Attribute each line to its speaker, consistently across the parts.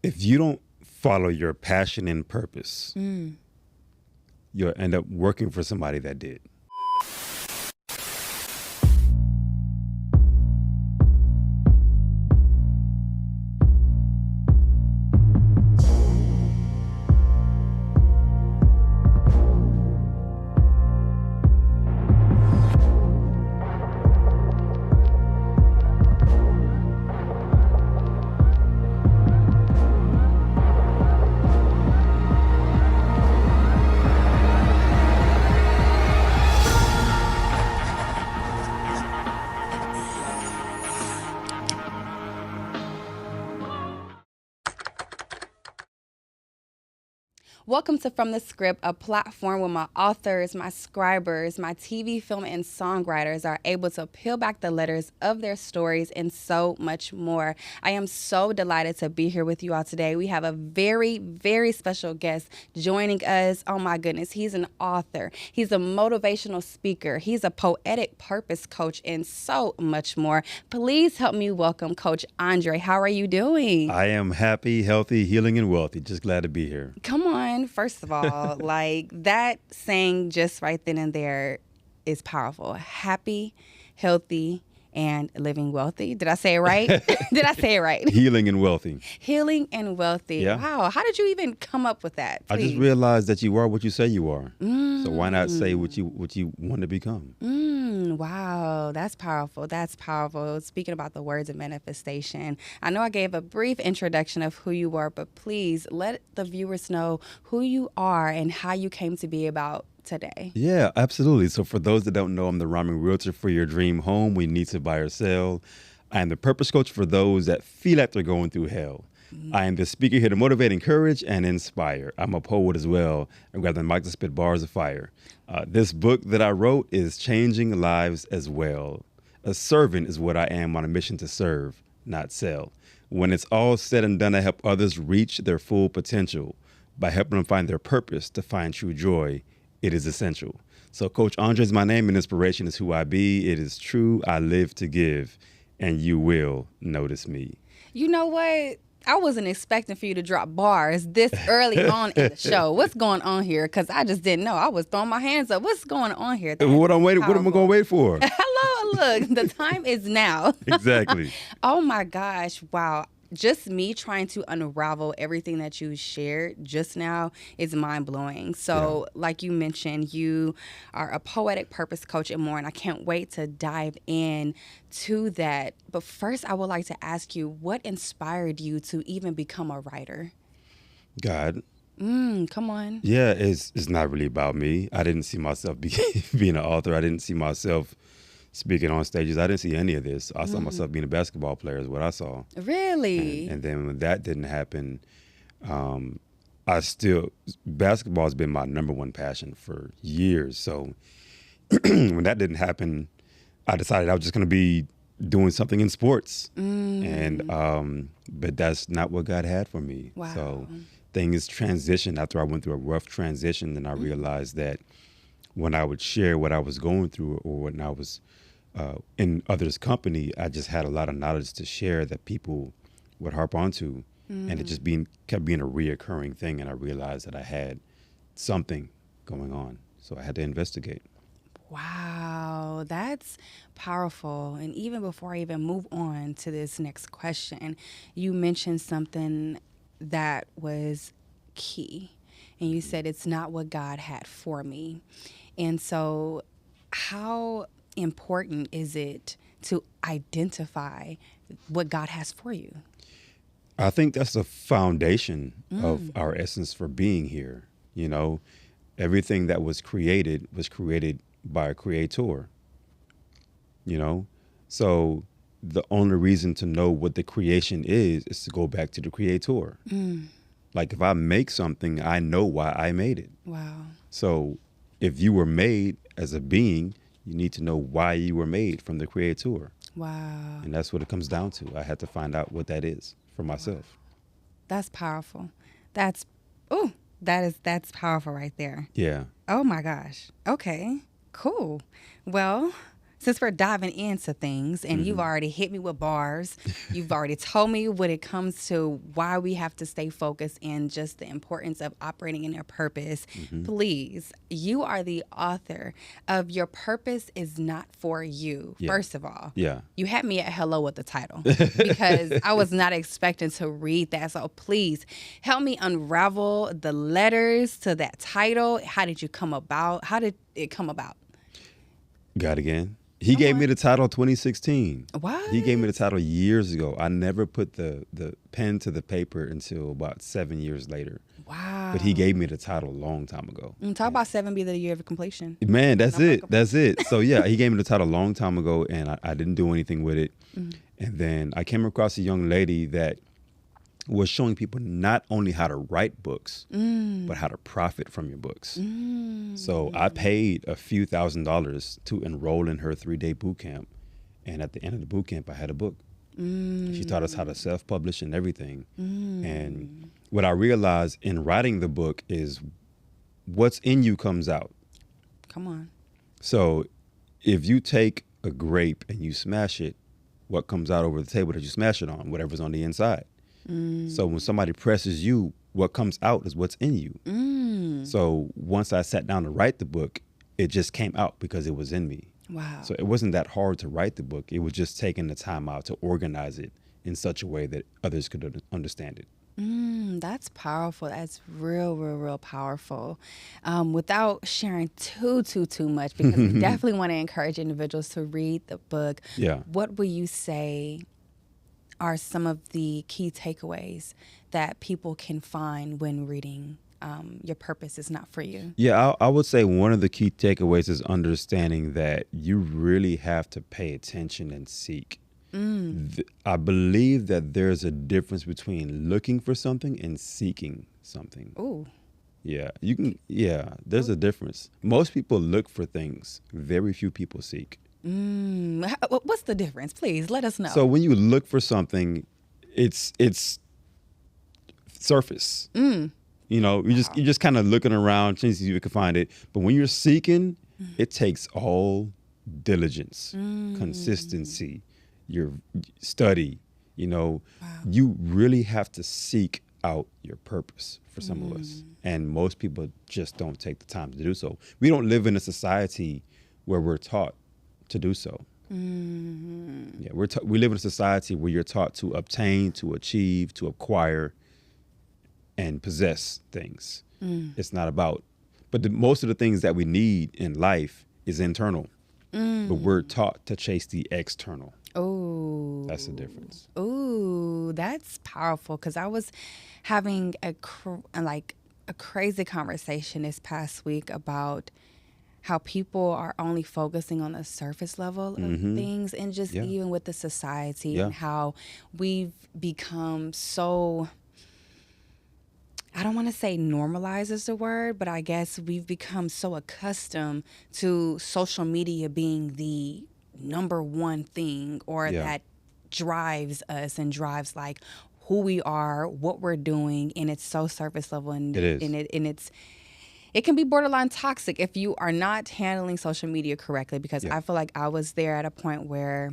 Speaker 1: If you don't follow your passion and purpose, you'll end up working for somebody that did.
Speaker 2: Welcome to From the Script, a platform where my authors, my scribers, my TV, film, and songwriters are able to peel back the layers of their stories and so much more. I am so delighted to be here with you all today. We have a very, very special guest joining us. Oh my goodness, he's an author. He's a motivational speaker. He's a poetic purpose coach and so much more. Please help me welcome Coach Andre. How are you doing?
Speaker 1: I am happy, healthy, healing, and wealthy. Just glad to be here.
Speaker 2: Come on. First of all, like that saying just right then and there is powerful. Happy, healthy, and living wealthy. Did I say it right? Did I say it right?
Speaker 1: Healing and wealthy.
Speaker 2: Healing and wealthy.
Speaker 1: Yeah.
Speaker 2: Wow. How did you even come up with that?
Speaker 1: I just realized that you are what you say you are. So why not say what you want to become?
Speaker 2: Wow, that's powerful. That's powerful. Speaking about the words of manifestation, I know I gave a brief introduction of who you are, but please let the viewers know who you are and how you came to be about today.
Speaker 1: Yeah, absolutely. So for those that don't know, I'm the rhyming realtor for your dream home we need to buy or sell. I am the purpose coach for those that feel like they're going through hell. I am the speaker here to motivate, encourage, and inspire. I'm a poet as well, and grab the mic to spit bars of fire. This book that I wrote is changing lives as well. A servant is what I am on a mission to serve, not sell. When it's all said and done, I help others reach their full potential by helping them find their purpose. To find true joy, it is essential. So Coach Andre is my name, and inspiration is who I be. It is true, I live to give, and you will notice me.
Speaker 2: You know what? I wasn't expecting for you to drop bars this early on in the show. What's going on here? Because I just didn't know. I was throwing my hands up. What's going on here?
Speaker 1: What am I going to wait for?
Speaker 2: Hello, look, the time is now.
Speaker 1: Exactly.
Speaker 2: Oh my gosh. Wow. Just me trying to unravel everything that you shared just now is mind-blowing. So like you mentioned, you are a poetic purpose coach and more, and I can't wait to dive in to that. But first, I would like to ask you, what inspired you to even become a writer?
Speaker 1: God.
Speaker 2: Come on.
Speaker 1: Yeah, it's not really about me. I didn't see myself being an author. I didn't see myself speaking on stages. I didn't see any of this. I saw myself being a basketball player is what I saw.
Speaker 2: Really?
Speaker 1: And then when that didn't happen, basketball has been my number one passion for years. So when that didn't happen, I decided I was just going to be doing something in sports. But that's not what God had for me.
Speaker 2: Wow.
Speaker 1: So things transitioned after I went through a rough transition, and I realized that when I would share what I was going through, or when I was in others' company, I just had a lot of knowledge to share that people would harp onto. And it just kept being a reoccurring thing. And I realized that I had something going on. So I had to investigate.
Speaker 2: Wow, that's powerful. And even before I even move on to this next question, you mentioned something that was key. And you said it's not what God had for me. And so how important is it to identify what God has for you?
Speaker 1: I think that's the foundation of our essence for being here. You know, everything that was created by a creator. You know, so the only reason to know what the creation is to go back to the creator. Like if I make something, I know why I made it.
Speaker 2: Wow.
Speaker 1: So if you were made as a being, you need to know why you were made from the creator.
Speaker 2: Wow.
Speaker 1: And that's what it comes down to. I had to find out what that is for myself.
Speaker 2: Wow. That's powerful. That's powerful right there.
Speaker 1: Yeah.
Speaker 2: Oh my gosh. Okay, cool. Well, since we're diving into things and you've already hit me with bars, you've already told me when it comes to why we have to stay focused and just the importance of operating in your purpose, please, you are the author of Your Purpose Is Not For You, first of all.
Speaker 1: Yeah.
Speaker 2: You had me at hello with the title because I was not expecting to read that. So please help me unravel the letters to that title. How did you come about? How did it come about?
Speaker 1: God again. He gave me the title 2016.
Speaker 2: What?
Speaker 1: He gave me the title years ago. I never put the pen to the paper until about 7 years later.
Speaker 2: Wow.
Speaker 1: But he gave me the title a long time ago.
Speaker 2: Talk about 7 be the year of completion.
Speaker 1: Man, that's it. That's it. So yeah, he gave me the title a long time ago, and I didn't do anything with it. And then I came across a young lady that was showing people not only how to write books, but how to profit from your books. So I paid a few $1,000s to enroll in her 3-day boot camp. And at the end of the boot camp, I had a book. She taught us how to self-publish and everything. And what I realized in writing the book is what's in you comes out.
Speaker 2: Come on.
Speaker 1: So if you take a grape and you smash it, what comes out over the table that you smash it on? Whatever's on the inside. So when somebody presses you, what comes out is what's in you. So once I sat down to write the book, it just came out because it was in me.
Speaker 2: Wow.
Speaker 1: So it wasn't that hard to write the book. It was just taking the time out to organize it in such a way that others could understand it.
Speaker 2: That's powerful. That's real powerful. Without sharing too much, because we definitely want to encourage individuals to read the book.
Speaker 1: Yeah.
Speaker 2: What will you say are some of the key takeaways that people can find when reading Your Purpose Is Not For You?
Speaker 1: Yeah, I would say one of the key takeaways is understanding that you really have to pay attention and seek. I believe that there's a difference between looking for something and seeking something.
Speaker 2: Ooh.
Speaker 1: Yeah, there's a difference. Most people look for things. Very few people seek.
Speaker 2: What's the difference? Please let us know.
Speaker 1: So when you look for something, it's surface. You know, you're just kind of looking around, trying to see if you can find it. But when you're seeking, it takes all diligence, consistency, your study. You know, you really have to seek out your purpose for some of us. And most people just don't take the time to do so. We don't live in a society where we're taught to do so. Yeah, we live in a society where you're taught to obtain, to achieve, to acquire, and possess things. It's not about, but most of the things that we need in life is internal. But we're taught to chase the external.
Speaker 2: Oh,
Speaker 1: that's the difference.
Speaker 2: Oh, that's powerful. Because I was having a crazy conversation this past week about how people are only focusing on the surface level of things, and just even with the society and how we've become so, I don't want to say normalize is the word, but I guess we've become so accustomed to social media being the number one thing, or that drives us and drives like who we are, what we're doing, and it's so surface level, and
Speaker 1: it is.
Speaker 2: It can be borderline toxic if you are not handling social media correctly, because I feel like I was there at a point where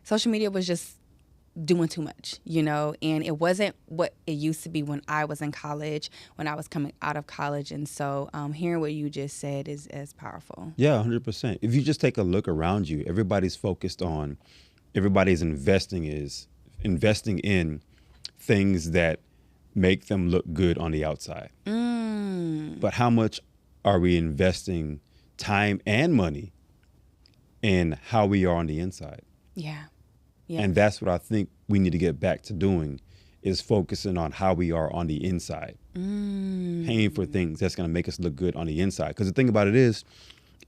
Speaker 2: social media was just doing too much, you know, and it wasn't what it used to be when I was in college, when I was coming out of college. And so hearing what you just said is powerful.
Speaker 1: Yeah, 100%. If you just take a look around you, everybody's investing in things that make them look good on the outside. But how much are we investing time and money in how we are on the inside?
Speaker 2: Yeah.
Speaker 1: And that's what I think we need to get back to doing, is focusing on how we are on the inside. Paying for things that's going to make us look good on the inside. Because the thing about it is,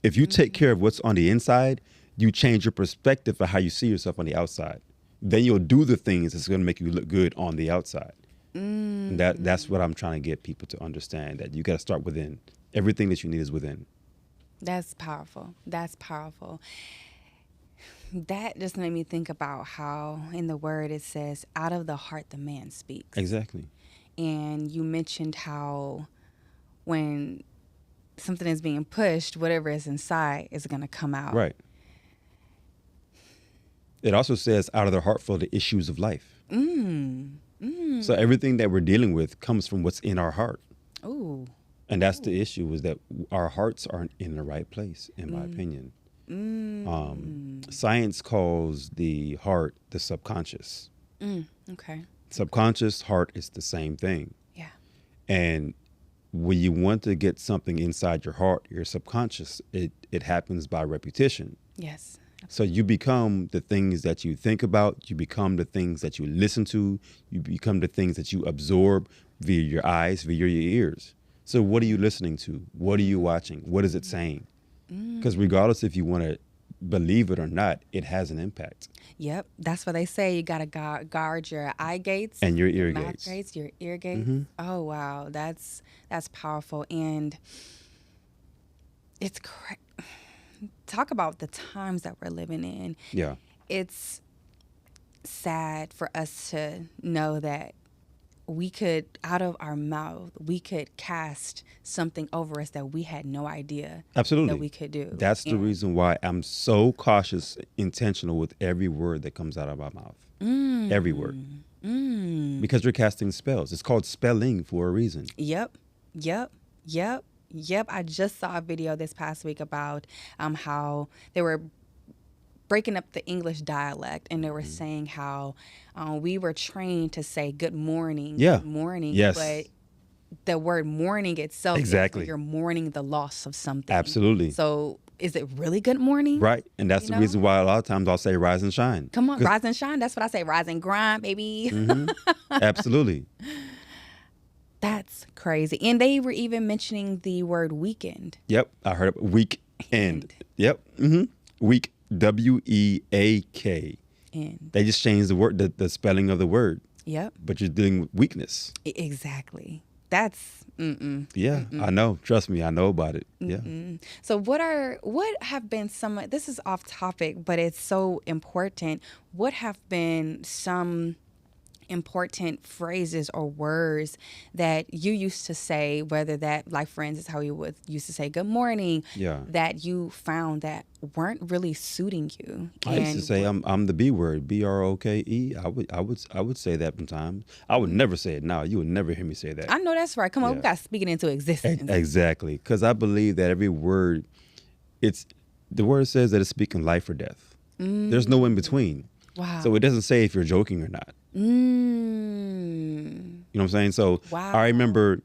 Speaker 1: if you take care of what's on the inside, you change your perspective of how you see yourself on the outside. Then you'll do the things that's going to make you look good on the outside. And that's what I'm trying to get people to understand, that you got to start within. Everything that you need is within.
Speaker 2: That's powerful. That's powerful. That just made me think about how in the word it says, out of the heart the man speaks.
Speaker 1: Exactly.
Speaker 2: And you mentioned how when something is being pushed, whatever is inside is going to come out.
Speaker 1: Right. It also says out of their heart flow the issues of life. So everything that we're dealing with comes from what's in our heart.
Speaker 2: Ooh.
Speaker 1: And that's the issue, is that our hearts aren't in the right place, in my opinion. Science calls the heart the subconscious.
Speaker 2: Okay.
Speaker 1: Subconscious, heart is the same thing.
Speaker 2: Yeah.
Speaker 1: And when you want to get something inside your heart, your subconscious, it happens by repetition.
Speaker 2: Yes.
Speaker 1: So you become the things that you think about, you become the things that you listen to, you become the things that you absorb via your eyes, via your ears. So what are you listening to? What are you watching? What is it saying? Because regardless if you want to believe it or not, it has an impact.
Speaker 2: Yep. That's what they say. You got to guard your eye gates.
Speaker 1: And your ear
Speaker 2: mouth
Speaker 1: gates.
Speaker 2: Your ear gates. Oh, wow. That's powerful. And it's talk about the times that we're living in.
Speaker 1: Yeah.
Speaker 2: It's sad for us to know that we could, out of our mouth, we could cast something over us that we had no idea
Speaker 1: Absolutely.
Speaker 2: that we could do.
Speaker 1: That's the reason why I'm so cautious, intentional with every word that comes out of my mouth. Every word. Because we're casting spells. It's called spelling for a reason.
Speaker 2: Yep. I just saw a video this past week about how they were breaking up the English dialect, and they were saying how we were trained to say good morning, good morning, but the word morning itself,
Speaker 1: exactly,
Speaker 2: you're mourning the loss of something.
Speaker 1: Absolutely.
Speaker 2: So is it really good morning?
Speaker 1: Right. And that's the reason why a lot of times I'll say rise and shine.
Speaker 2: Come on, rise and shine. That's what I say. Rise and grind, baby.
Speaker 1: Absolutely.
Speaker 2: That's crazy. And they were even mentioning the word weekend.
Speaker 1: Yep. I heard it. Weekend. Yep. Week. W-E-A-K.
Speaker 2: And
Speaker 1: they just changed the word, the spelling of the word.
Speaker 2: Yep.
Speaker 1: But you're dealing with weakness.
Speaker 2: Exactly. That's
Speaker 1: I know. Trust me, I know about it. Yeah.
Speaker 2: So what have been some, this is off topic, but it's so important. What have been some important phrases or words that you used to say, whether that, like for instance, how you used to say good morning, that you found that weren't really suiting you?
Speaker 1: I used to say I'm the B word, B-R-O-K-E. I would say that sometimes. I would never say it now. You would never hear me say that.
Speaker 2: I know that's right. Come on, we got to speak it into existence.
Speaker 1: Exactly, because I believe that every word, the word says that it's speaking life or death. There's no in between.
Speaker 2: Wow.
Speaker 1: So it doesn't say if you're joking or not. You know what I'm saying? So I remember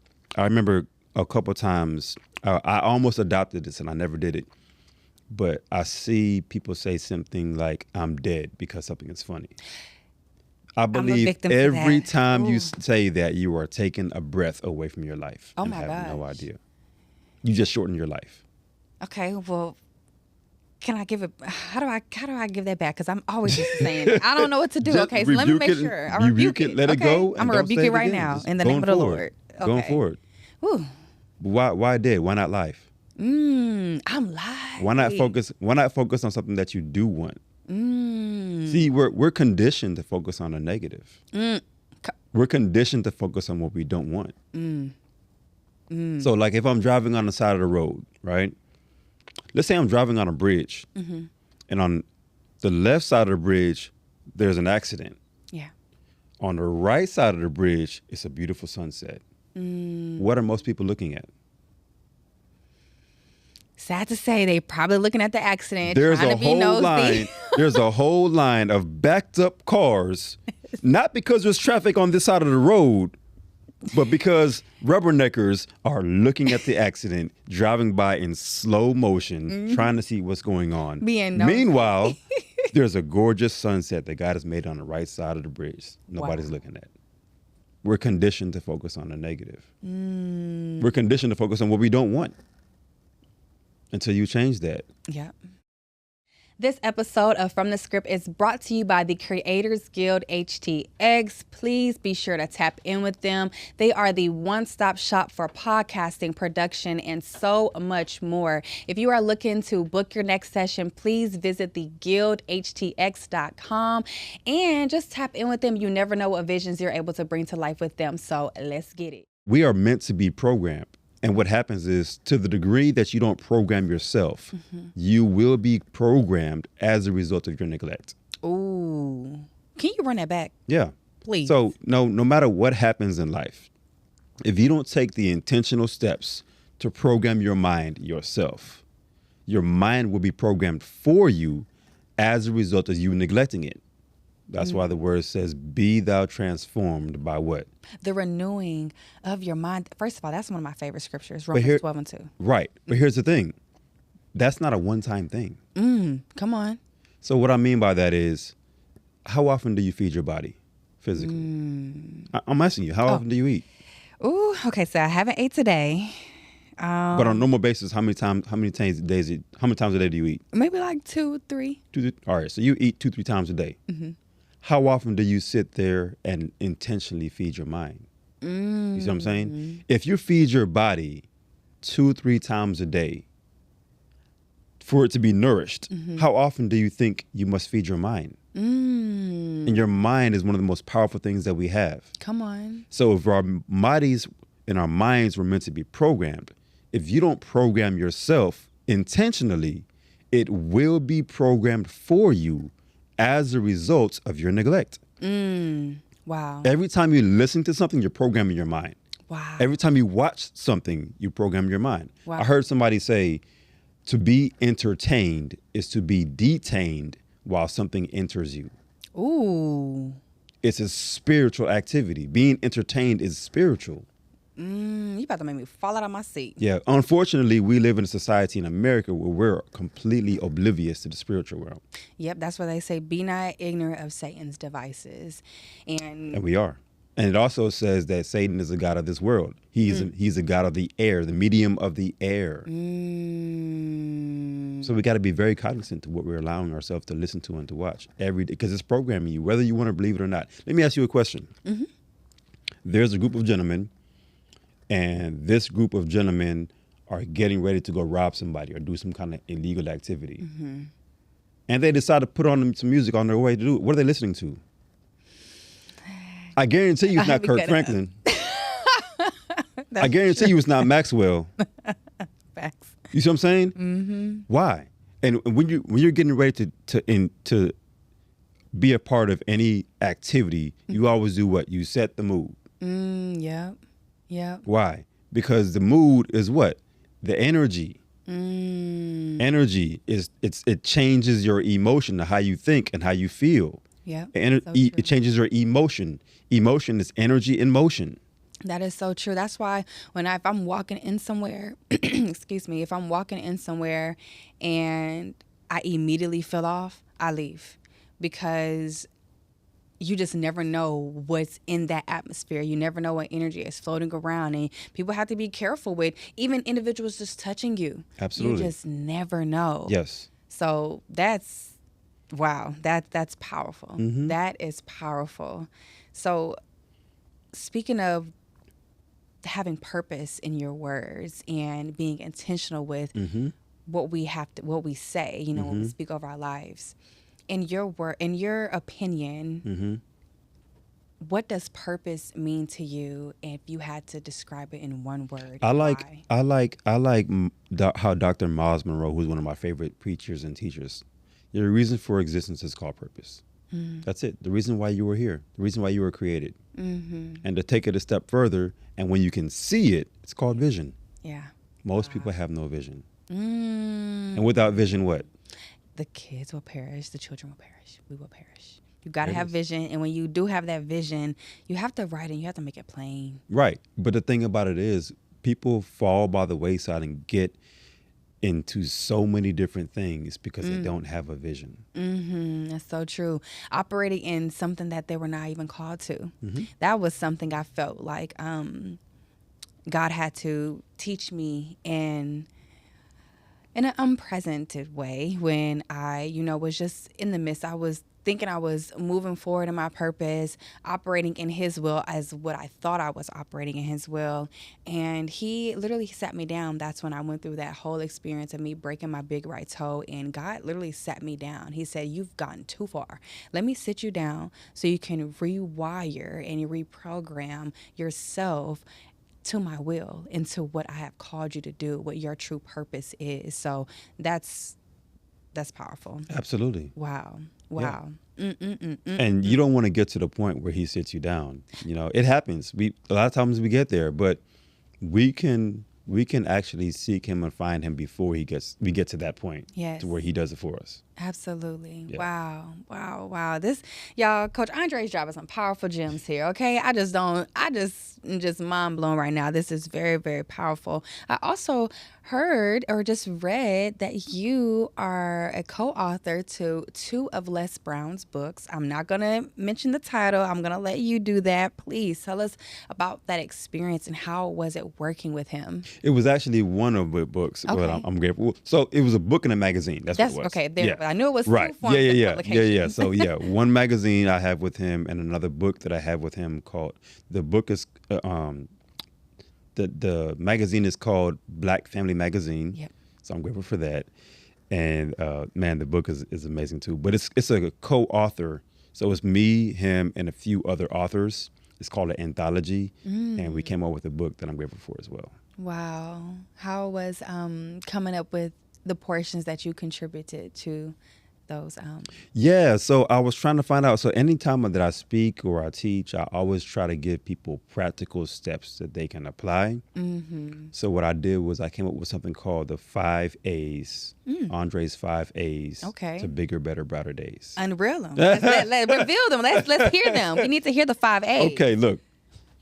Speaker 1: a couple times, I almost adopted this and I never did it. But I see people say something like, I'm dead because something is funny. I believe every time you say that, you are taking a breath away from your life.
Speaker 2: Oh,
Speaker 1: and
Speaker 2: my God.
Speaker 1: have no idea. You just shorten your life.
Speaker 2: Okay, well, can I give it? How do I give that back? Because I'm always just saying I don't know what to do. Okay, so let me make sure. I rebuke it.
Speaker 1: Let it go.
Speaker 2: I'm gonna rebuke it right now in the name of the Lord. Okay.
Speaker 1: Going forward.
Speaker 2: Whew.
Speaker 1: Why dead? Why not life?
Speaker 2: I'm live.
Speaker 1: Why not focus on something that you do want? See, we're conditioned to focus on the negative. We're conditioned to focus on what we don't want. So, like, if I'm driving on the side of the road, right? Let's say I'm driving on a bridge, and on the left side of the bridge, there's an accident.
Speaker 2: Yeah.
Speaker 1: On the right side of the bridge, it's a beautiful sunset. What are most people looking at?
Speaker 2: Sad to say, they probably looking at the accident.
Speaker 1: There's
Speaker 2: trying
Speaker 1: a
Speaker 2: to be
Speaker 1: whole
Speaker 2: nosy.
Speaker 1: line. There's a whole line of backed up cars, not because there's traffic on this side of the road, but because rubberneckers are looking at the accident, driving by in slow motion, trying to see what's going on. Meanwhile, there's a gorgeous sunset that God has made on the right side of the bridge. Nobody's looking at. We're conditioned to focus on the negative. We're conditioned to focus on what we don't want until you change that.
Speaker 2: Yeah. This episode of From the Script is brought to you by the Creators Guild HTX. Please be sure to tap in with them. They are the one-stop shop for podcasting, production, and so much more. If you are looking to book your next session, please visit theguildhtx.com and just tap in with them. You never know what visions you're able to bring to life with them. So let's get it.
Speaker 1: We are meant to be programmed. And what happens is, to the degree that you don't program yourself, you will be programmed as a result of your neglect.
Speaker 2: Ooh. Can you run that back?
Speaker 1: Yeah.
Speaker 2: Please.
Speaker 1: So no matter what happens in life, if you don't take the intentional steps to program your mind yourself, your mind will be programmed for you as a result of you neglecting it. That's why the word says, be thou transformed by what?
Speaker 2: The renewing of your mind. First of all, that's one of my favorite scriptures, Romans 12:2.
Speaker 1: Right. But here's the thing. That's not a one-time thing.
Speaker 2: Come on.
Speaker 1: So what I mean by that is, how often do you feed your body physically? I'm asking you, how often do you eat?
Speaker 2: Ooh, okay, so I haven't ate today.
Speaker 1: But on a normal basis, how many times a day do you eat?
Speaker 2: Maybe like 2, 3.
Speaker 1: All right, so you eat 2-3 times a day. How often do you sit there and intentionally feed your mind? You see what I'm saying? If you feed your body 2-3 times a day for it to be nourished, how often do you think you must feed your mind? And your mind is one of the most powerful things that we have.
Speaker 2: Come on.
Speaker 1: So if our bodies and our minds were meant to be programmed, if you don't program yourself intentionally, it will be programmed for you as a result of your neglect.
Speaker 2: Wow.
Speaker 1: Every time you listen to something, you're programming your mind.
Speaker 2: Wow.
Speaker 1: Every time you watch something, you program your mind.
Speaker 2: Wow.
Speaker 1: I heard somebody say, to be entertained is to be detained while something enters you.
Speaker 2: Ooh.
Speaker 1: It's a spiritual activity. Being entertained is spiritual.
Speaker 2: You about to make me fall out of my seat.
Speaker 1: Yeah. Unfortunately, we live in a society in America where we're completely oblivious to the spiritual realm.
Speaker 2: Yep, that's why they say, be not ignorant of Satan's devices. And
Speaker 1: we are. And it also says that Satan is a god of this world. He's a god of the air, the medium of the air. So we got to be very cognizant to what we're allowing ourselves to listen to and to watch every day, because it's programming you, whether you want to believe it or not. Let me ask you a question. There's a group of gentlemen, and this group of gentlemen are getting ready to go rob somebody or do some kind of illegal activity. And they decide to put on some music on their way to do it. What are they listening to? I guarantee you it's not Kirk Franklin. I guarantee you it's not Maxwell.
Speaker 2: Facts.
Speaker 1: You see what I'm saying? Why? And when you're getting ready to be a part of any activity, you always do what? You set the mood.
Speaker 2: Yep.
Speaker 1: Why? Because the mood is what? The energy. Energy it changes your emotion to how you think and how you feel.
Speaker 2: Yeah.
Speaker 1: It changes your emotion. Emotion is energy in motion.
Speaker 2: That is so true. That's why if I'm walking in somewhere, excuse me, if I'm walking in somewhere and I immediately feel off, I leave, because you just never know what's in that atmosphere. You never know what energy is floating around, and people have to be careful with even individuals just touching you.
Speaker 1: Absolutely.
Speaker 2: You just never know.
Speaker 1: Yes.
Speaker 2: So that's, wow, that's powerful. That is powerful. So speaking of having purpose in your words and being intentional with what we say, when we speak over our lives, in your opinion, what does purpose mean to you if you had to describe it in one word?
Speaker 1: I like how Dr. Miles Monroe, who's one of my favorite preachers and teachers, your reason for existence is called purpose. That's it. The reason why you were here, the reason why you were created. And to take it a step further, and when you can see it, it's called vision.
Speaker 2: Yeah.
Speaker 1: Most people have no vision. And without vision, what?
Speaker 2: The kids will perish. The children will perish. We will perish. You got to have vision. And when you do have that vision, you have to write it. You have to make it plain. Right.
Speaker 1: But the thing about it is, people fall by the wayside and get into so many different things because they don't have a vision.
Speaker 2: That's so true. Operating in something that they were not even called to. That was something I felt like God had to teach me in an unprecedented way when I, was just in the midst. I was thinking I was moving forward in my purpose, operating in his will as what I thought I was operating in his will. And he literally sat me down. That's when I went through that whole experience of me breaking my big right toe. And God literally sat me down. He said, you've gotten too far. Let me sit you down so you can rewire and reprogram yourself to my will and to what I have called you to do, what your true purpose is. So that's powerful.
Speaker 1: Absolutely.
Speaker 2: Wow.
Speaker 1: Yeah. And you don't want to get to the point where he sits you down. You know, it happens. A lot of times we get there, but we can actually seek him and find him before we get to that point.
Speaker 2: Yes.
Speaker 1: To where he does it for us.
Speaker 2: Absolutely.
Speaker 1: Yeah.
Speaker 2: Wow. This, y'all, Coach Andre's dropping some powerful gems here. Okay. I'm just mind blown right now. This is very, very powerful. I also heard or just read that you are a co-author to 2 of Les Brown's books. I'm not going to mention the title. I'm going to let you do that. Please tell us about that experience and how was it working with him?
Speaker 1: It was actually one of the books.
Speaker 2: Okay.
Speaker 1: But I'm grateful. So it was a book and a magazine. That's what it was.
Speaker 2: Okay. There.
Speaker 1: Yeah.
Speaker 2: But I knew it was
Speaker 1: right.
Speaker 2: 2 forms of publication.
Speaker 1: Yeah. So one magazine I have with him and another book that I have with him called, the book is the magazine is called Black Family Magazine.
Speaker 2: Yep.
Speaker 1: So I'm grateful for that. And man, the book is amazing too. But it's a co-author. So it's me, him, and a few other authors. It's called an anthology. And we came up with a book that I'm grateful for as well.
Speaker 2: Wow. How was coming up with the portions that you contributed to those?
Speaker 1: Yeah, so I was trying to find out. So anytime that I speak or I teach, I always try to give people practical steps that they can apply. So what I did was I came up with something called the 5 A's, Andre's 5 A's to bigger, better, brighter days.
Speaker 2: Unreal them. Let's reveal them. Let's hear them. We need to hear the 5 A's.
Speaker 1: Okay, look,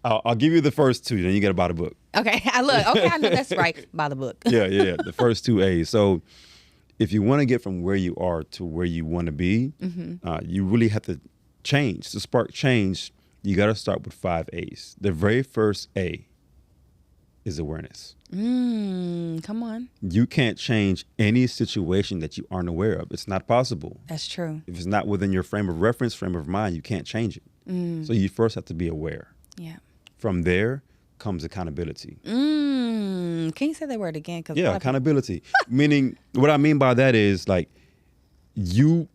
Speaker 1: I'll give you the first 2, then you got to buy the book.
Speaker 2: Okay, I know that's right. Buy the book.
Speaker 1: Yeah. The first 2 A's. So if you want to get from where you are to where you want to be, you really have to change. To spark change, you got to start with 5 A's. The very first A is awareness.
Speaker 2: Come on.
Speaker 1: You can't change any situation that you aren't aware of. It's not possible.
Speaker 2: That's true.
Speaker 1: If it's not within your frame of reference, frame of mind, you can't change it. So you first have to be aware.
Speaker 2: Yeah.
Speaker 1: From there comes accountability.
Speaker 2: Can you say that word again?
Speaker 1: Yeah, accountability. Meaning, what I mean by that is, like, you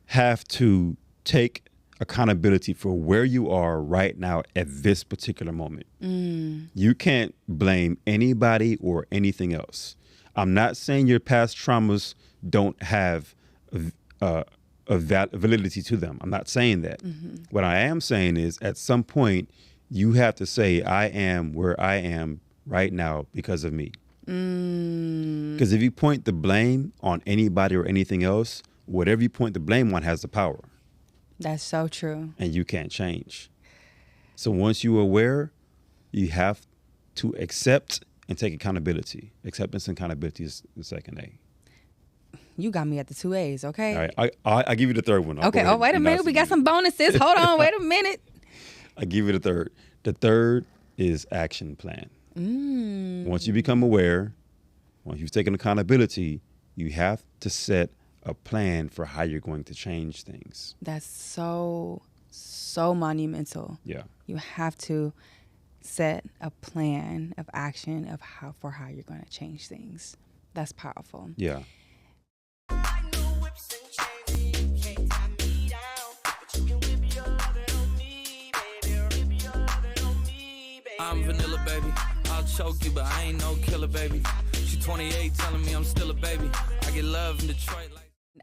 Speaker 1: have to take accountability for where you are right now at this particular moment. You can't blame anybody or anything else. I'm not saying your past traumas don't have a validity to them. I'm not saying that. What I am saying is, at some point, you have to say, I am where I am right now because of me. Because if you point the blame on anybody or anything else, whatever you point the blame on has the power.
Speaker 2: That's so true.
Speaker 1: And you can't change. So once you're aware, you have to accept and take accountability. Acceptance and accountability is the second A.
Speaker 2: You got me at the 2 A's, okay?
Speaker 1: All right, I give you the third one.
Speaker 2: Okay, wait a minute. We got some bonuses. Hold on, wait a minute.
Speaker 1: I give you the third. The third is action plan. Once you become aware, once you've taken accountability, you have to set a plan for how you're going to change things.
Speaker 2: That's so monumental.
Speaker 1: Yeah.
Speaker 2: You have to set a plan of action of how you're going to change things. That's powerful.
Speaker 1: Yeah.
Speaker 3: I'm vanilla, baby. I'll choke you, but I ain't no killer, baby. She 28, telling me I'm still a baby. I get love in Detroit.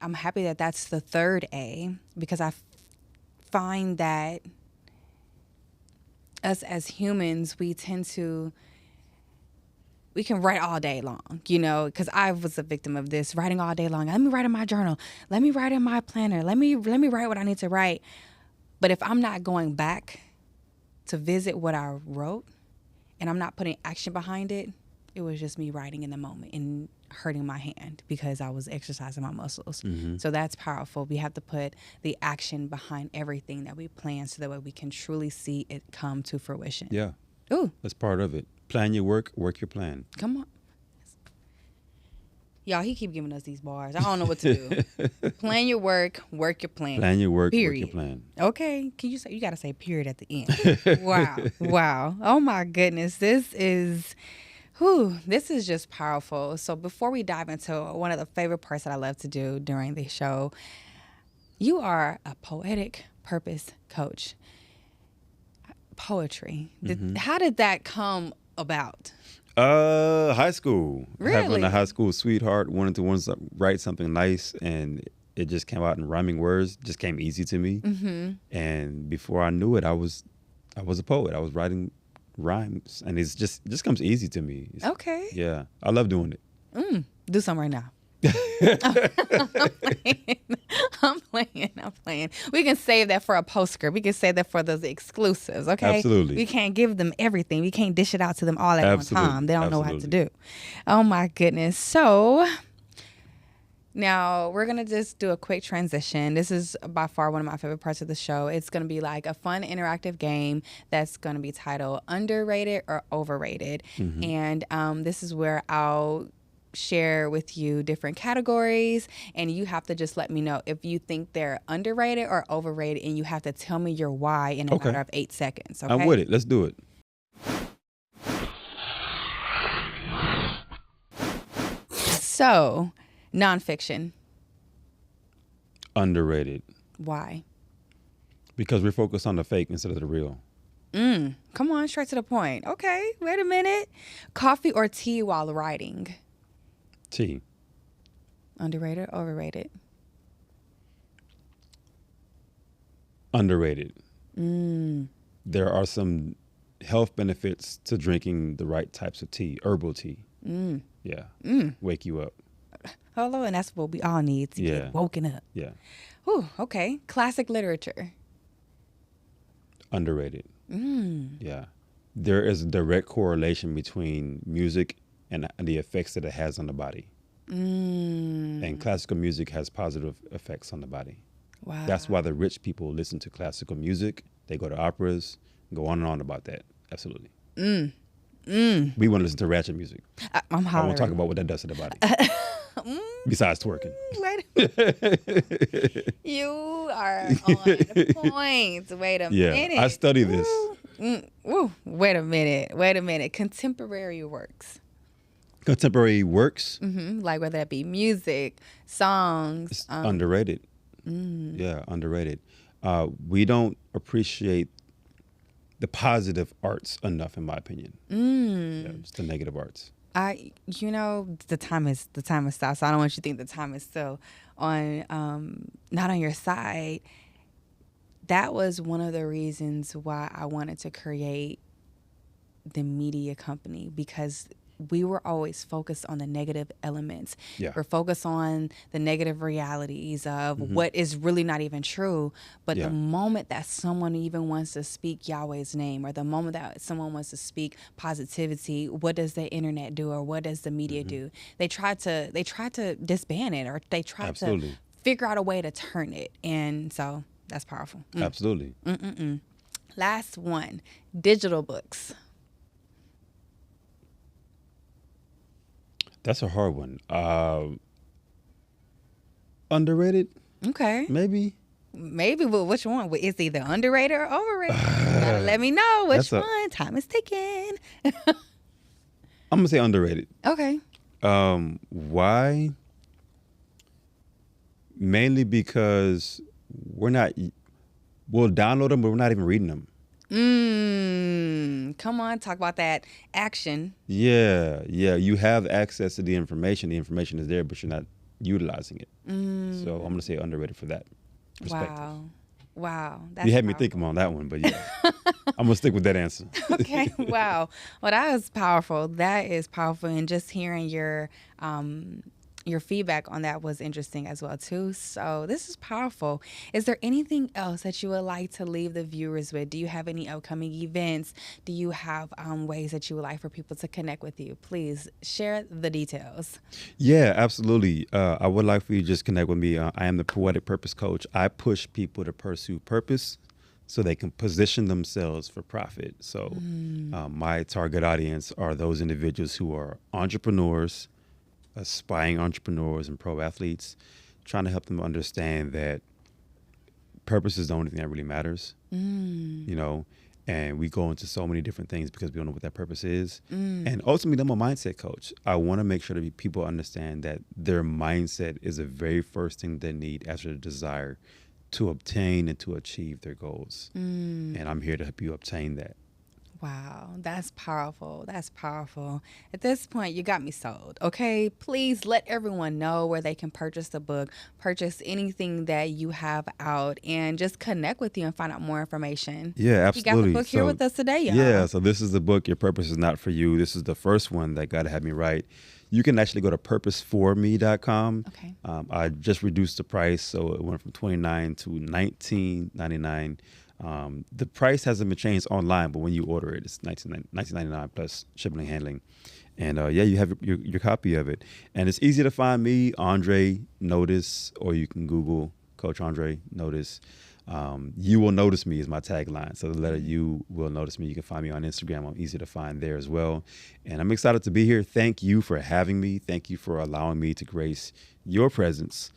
Speaker 2: I'm happy that that's the third A, because I find that us as humans, we can write all day long, because I was a victim of this, writing all day long. Let me write in my journal. Let me write in my planner. Let me write what I need to write. But if I'm not going back to visit what I wrote and I'm not putting action behind it, it was just me writing in the moment and hurting my hand because I was exercising my muscles. So that's powerful. We have to put the action behind everything that we plan so that way we can truly see it come to fruition.
Speaker 1: Yeah.
Speaker 2: Ooh.
Speaker 1: That's part of it. Plan your work, work your plan.
Speaker 2: Come on. Y'all, he keep giving us these bars. I don't know what to do. Plan your work, work your plan.
Speaker 1: Plan your work,
Speaker 2: period.
Speaker 1: work your plan.
Speaker 2: Okay. Can you say, you got to say period at the end. Wow. Oh my goodness. This is just powerful. So before we dive into one of the favorite parts that I love to do during the show, you are a poetic purpose coach. Poetry. How did that come about?
Speaker 1: High school. Having
Speaker 2: Really?
Speaker 1: a high school sweetheart, wanted to write something nice, and it just came out in rhyming words. Just came easy to me.
Speaker 2: Mm-hmm.
Speaker 1: And before I knew it, I was a poet. I was writing rhymes, and it just comes easy to me.
Speaker 2: Okay.
Speaker 1: Yeah, I love doing it.
Speaker 2: Do some right now. I'm playing. We can save that for a postscript. We can save that for those exclusives, okay?
Speaker 1: Absolutely.
Speaker 2: We can't give them everything. We can't dish it out to them all at
Speaker 1: Absolutely.
Speaker 2: one time. They don't know what to
Speaker 1: Absolutely.
Speaker 2: do. Oh, my goodness. So now we're going to just do a quick transition. This is by far one of my favorite parts of the show. It's going to be like a fun interactive game that's going to be titled Underrated or Overrated. And this is where I'll share with you different categories, and you have to just let me know if you think they're underrated or overrated, and you have to tell me your why in a
Speaker 1: Okay.
Speaker 2: matter of 8 seconds. Okay?
Speaker 1: I'm with it. Let's do it.
Speaker 2: So, nonfiction.
Speaker 1: Underrated
Speaker 2: Why?
Speaker 1: because we're focused on the fake instead of the real.
Speaker 2: Come on, straight to the point. Okay, wait a minute. Coffee or tea while writing?
Speaker 1: T.
Speaker 2: Underrated or overrated?
Speaker 1: Underrated. There are some health benefits to drinking the right types of tea, herbal tea. Yeah. Wake you up.
Speaker 2: Hello, and that's what we all need to
Speaker 1: Yeah.
Speaker 2: get woken up.
Speaker 1: Yeah.
Speaker 2: Ooh, okay. Classic literature.
Speaker 1: Underrated. Yeah. There is a direct correlation between music and the effects that it has on the body. And classical music has positive effects on the body.
Speaker 2: Wow.
Speaker 1: That's why the rich people listen to classical music. They go to operas, go on and on about that. Absolutely. We want to listen to ratchet music.
Speaker 2: I'm
Speaker 1: I won't
Speaker 2: hollering.
Speaker 1: talk about what that does to the body. Besides twerking.
Speaker 2: Wait. You are on point. Wait a
Speaker 1: Yeah,
Speaker 2: minute.
Speaker 1: I study this.
Speaker 2: Ooh, wait a minute. Contemporary works.
Speaker 1: Contemporary works,
Speaker 2: Like whether that be music, songs.
Speaker 1: it's underrated. Yeah, underrated. We don't appreciate the positive arts enough, in my opinion. Yeah, it's the negative arts.
Speaker 2: The time is stopped, so I don't want you to think the time is still on, not on your side. That was one of the reasons why I wanted to create the media company, because we were always focused on the negative elements.
Speaker 1: Yeah.
Speaker 2: We're focused on the negative realities of what is really not even true. But
Speaker 1: Yeah.
Speaker 2: the moment that someone even wants to speak Yahweh's name, or the moment that someone wants to speak positivity, what does the internet do, or what does the media do? They try to disband it, or they try
Speaker 1: Absolutely.
Speaker 2: to figure out a way to turn it. And so that's powerful.
Speaker 1: Absolutely.
Speaker 2: Last one, digital books.
Speaker 1: That's a hard one. Underrated,
Speaker 2: Okay.
Speaker 1: maybe.
Speaker 2: Maybe, but which one? Is either underrated or overrated? You gotta let me know which one. Time is ticking.
Speaker 1: I'm gonna say underrated.
Speaker 2: Okay.
Speaker 1: Why? Mainly because we'll download them, but we're not even reading them.
Speaker 2: Come on, talk about that action.
Speaker 1: Yeah. You have access to the information. The information is there, but you're not utilizing it. So I'm gonna say underrated for that perspective.
Speaker 2: Wow. That's
Speaker 1: You had me
Speaker 2: powerful.
Speaker 1: thinking on that one, but yeah, I'm gonna stick with that answer.
Speaker 2: Okay. Wow. Well, that was powerful. That is powerful, and just hearing your feedback on that was interesting as well too. So this is powerful. Is there anything else that you would like to leave the viewers with? Do you have any upcoming events? Do you have ways that you would like for people to connect with you? Please share the details.
Speaker 1: Yeah, absolutely. I would like for you to just connect with me. I am the Poetic Purpose Coach. I push people to pursue purpose so they can position themselves for profit. So my target audience are those individuals who are entrepreneurs, aspiring entrepreneurs, and pro athletes, trying to help them understand that purpose is the only thing that really matters. And we go into so many different things because we don't know what that purpose is. And ultimately, I'm a mindset coach. I want to make sure that people understand that their mindset is the very first thing they need as their desire to obtain and to achieve their goals. And I'm here to help you obtain that.
Speaker 2: Wow, that's powerful. That's powerful. At this point, you got me sold. Okay, please let everyone know where they can purchase the book, purchase anything that you have out, and just connect with you and find out more information.
Speaker 1: Yeah,
Speaker 2: You got the
Speaker 1: absolutely.
Speaker 2: book here with us today, y'all.
Speaker 1: Yeah, so this is the book, Your Purpose is Not for You. This is the first one that God had me write. You can actually go to purposeforme.com.
Speaker 2: Okay.
Speaker 1: I just reduced the price, so it went from $29 to $19.99. The price hasn't been changed online, but when you order it, it's $19.99 plus shipping and handling. And yeah, you have your copy of it. And it's easy to find me, Andre Notice, or you can Google Coach Andre Notice. You will notice me is my tagline. So the letter U will notice me. You can find me on Instagram. I'm easy to find there as well. And I'm excited to be here. Thank you for having me. Thank you for allowing me to grace your presence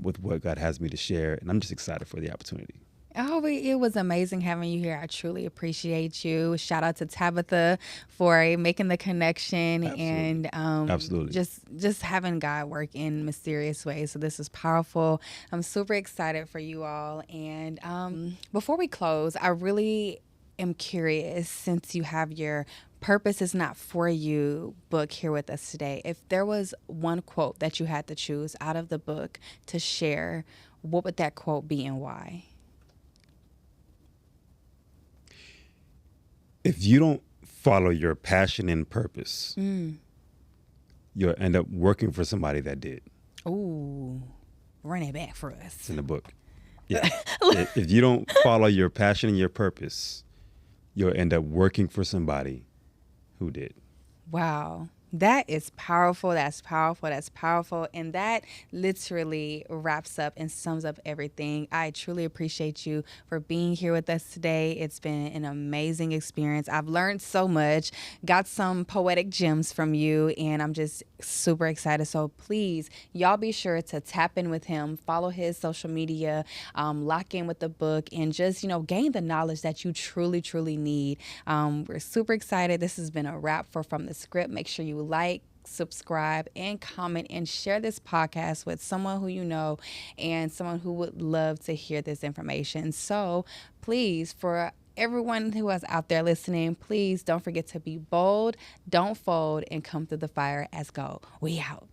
Speaker 1: with what God has me to share. And I'm just excited for the opportunity.
Speaker 2: Oh, it was amazing having you here. I truly appreciate you. Shout out to Tabitha for making the connection.
Speaker 1: Absolutely.
Speaker 2: And
Speaker 1: Absolutely.
Speaker 2: just having God work in mysterious ways. So this is powerful. I'm super excited for you all. And before we close, I really am curious, since you have your Purpose is Not for You book here with us today, if there was one quote that you had to choose out of the book to share, what would that quote be and why?
Speaker 1: If you don't follow your passion and purpose, you'll end up working for somebody that did.
Speaker 2: Ooh, run it back for us.
Speaker 1: It's in the book. Yeah. If you don't follow your passion and your purpose, you'll end up working for somebody who did.
Speaker 2: Wow. That is powerful. That's powerful. That's powerful. And that literally wraps up and sums up everything. I truly appreciate you for being here with us today. It's been an amazing experience. I've learned so much, got some poetic gems from you, and I'm just super excited. So please, y'all be sure to tap in with him, follow his social media, lock in with the book, and just, gain the knowledge that you truly, truly need. We're super excited. This has been a wrap for From the Script. Make sure you like, subscribe, and comment, and share this podcast with someone who you know and someone who would love to hear this information. So please, for everyone who is out there listening, please don't forget to be bold, don't fold, and come through the fire as gold. We out.